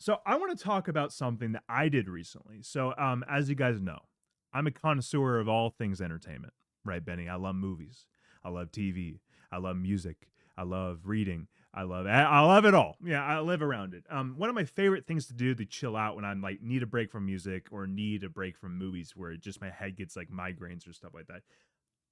So I want to talk about something that I did recently. So as you guys know, I'm a connoisseur of all things entertainment, right, Benny? I love movies. I love TV. I love music. I love reading. I love it all. Yeah, I live around it. One of my favorite things to do to chill out when I'm like need a break from music or need a break from movies where it just my head gets like migraines or stuff like that.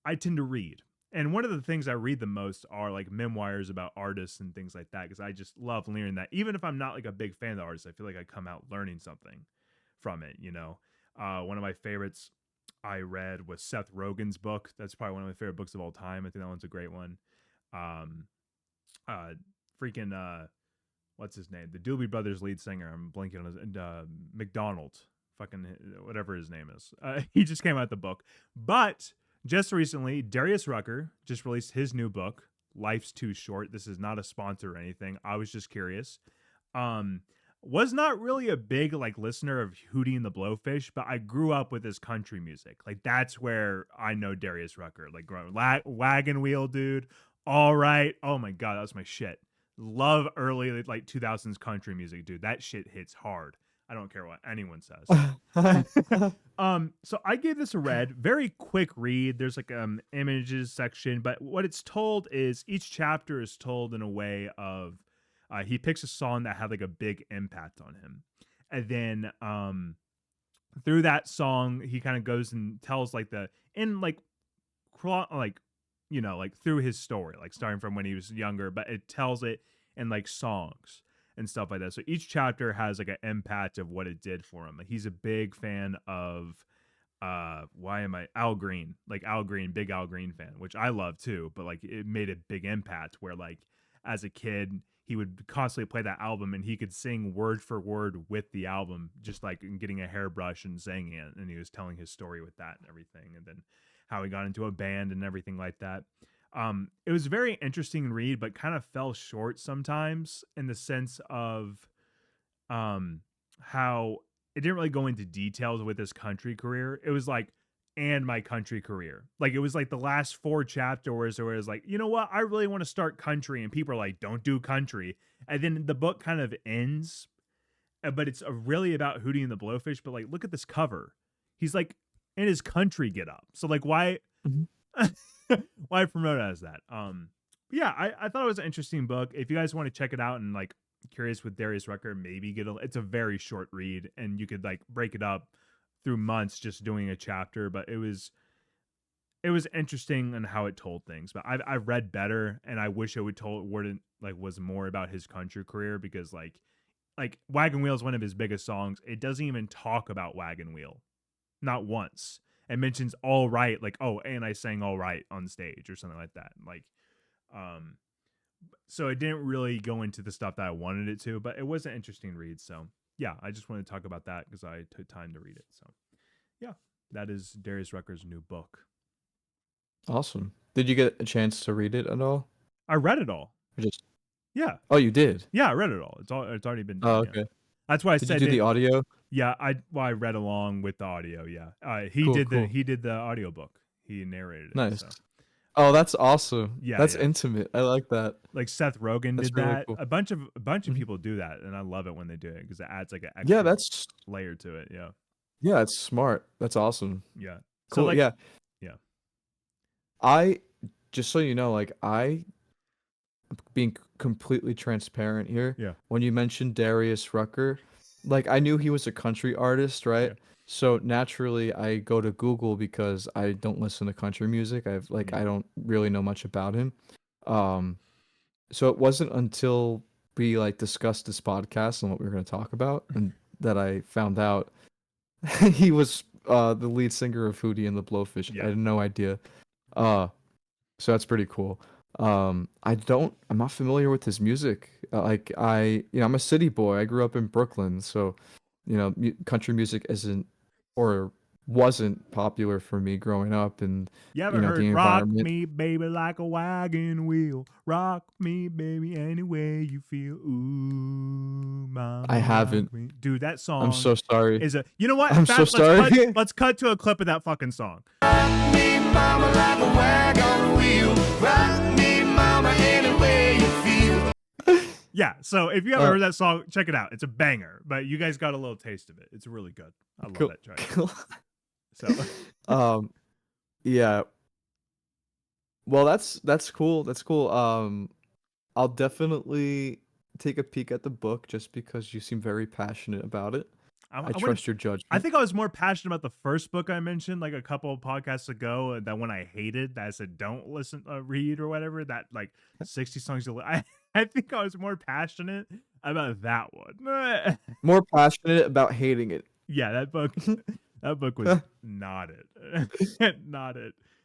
I tend to read. And one of the things I read the most are like memoirs about artists and things like that because I just love learning that. Even if I'm not like a big fan of the artist, I feel like I come out learning something from it, you know. One of my favorites I read was Seth Rogen's book. That's probably one of my favorite books of all time. I think that one's a great one. Um, uh, freaking what's his name? The Doobie Brothers lead singer. I'm blanking on his McDonald, fucking whatever his name is. He just came out with the book, but just recently, Darius Rucker just released his new book, Life's Too Short. This is not a sponsor or anything. I was just curious. Was not really a big like listener of Hootie and the Blowfish, but I grew up with his country music. Like that's where I know Darius Rucker. Like growing Wagon Wheel, dude. All right. Oh my god, that was my shit. Love early like 2000s country music, dude. That shit hits hard. I don't care what anyone says. So I gave this a read, very quick read. There's like images section, but what it's told is each chapter is told in a way of he picks a song that had like a big impact on him. And then through that song, he kind of goes and tells like like through his story, like starting from when he was younger, but it tells it in like songs and stuff like that. So each chapter has like an impact of what it did for him. Like he's a big fan of Al Green, like Al Green, big Al Green fan, which I love too, but like it made a big impact where like as a kid he would constantly play that album and he could sing word for word with the album, just like getting a hairbrush and singing it, and he was telling his story with that and everything, and then how he got into a band and everything like that. It was a very interesting read, but kind of fell short sometimes in the sense of how it didn't really go into details with his country career. It was like, and my country career. Like it was like the last 4 chapters where it was like, you know what? I really want to start country. And people are like, don't do country. And then the book kind of ends, but it's really about Hootie and the Blowfish. But like, look at this cover. He's like in his country get up. So like, why? Why promote it as that? Yeah, I thought it was an interesting book. If you guys want to check it out and like curious with Darius Rucker, maybe it's a very short read and you could like break it up through months just doing a chapter, but it was interesting in how it told things. But I've read better and I wish it was more about his country career because like Wagon Wheel is one of his biggest songs. It doesn't even talk about Wagon Wheel. Not once. It mentions all right, like, oh, and I sang all right on stage or something like that. Like, so it didn't really go into the stuff that I wanted it to, but it was an interesting read. So yeah, I just wanted to talk about that because I took time to read it. So yeah, that is Darius Rucker's new book. Awesome. Did you get a chance to read it at all? I read it all. Yeah. Oh, you did? Yeah, I read it all. It's already been done. Oh, okay. Yeah. That's why I said you do the audio? Yeah, I read along with the audio. Yeah, he did the audiobook. He narrated it. Nice. So. Oh, that's awesome. Yeah, that's intimate. I like that. Like Seth Rogen did really that. Cool. A bunch of people do that, and I love it when they do it because it adds like an extra that's layer to it. Yeah. Yeah, it's smart. That's awesome. Yeah. Cool. So yeah. I just so you know, like being completely transparent here. Yeah. When you mentioned Darius Rucker, like I knew he was a country artist, right? Yeah. So naturally I go to Google because I don't listen to country music. I don't really know much about him. So it wasn't until we like discussed this podcast and what we were going to talk about and that I found out he was the lead singer of Hootie and the Blowfish. Yeah. I had no idea. So that's pretty cool. I'm not familiar with his music. I'm a city boy. I grew up in Brooklyn, so country music wasn't popular for me growing up, and you haven't heard "Rock Me, Baby, Like a Wagon Wheel"? Rock me, baby, any way you feel. Ooh, mama. I haven't, dude. That song. I'm so sorry. You know what? I'm so sorry. Let's cut to a clip of that fucking song. Rock me, mama, like a wagon wheel. Rock me, mama, any way you feel. Yeah, so if you haven't Uh, heard that song, check it out. It's a banger, but you guys got a little taste of it. It's really good. I love cool. that track. Cool. So Yeah. Well, that's cool. That's cool. I'll definitely take a peek at the book just because you seem very passionate about it. I I wouldn't. trust your I judgment. think I was more passionate about the first book I mentioned like a couple of podcasts ago. That one I hated. That I said don't listen, read or whatever. That like 60 songs. I think I was more passionate about that one. More passionate about hating it. Yeah, that book. That book was not it. Not it.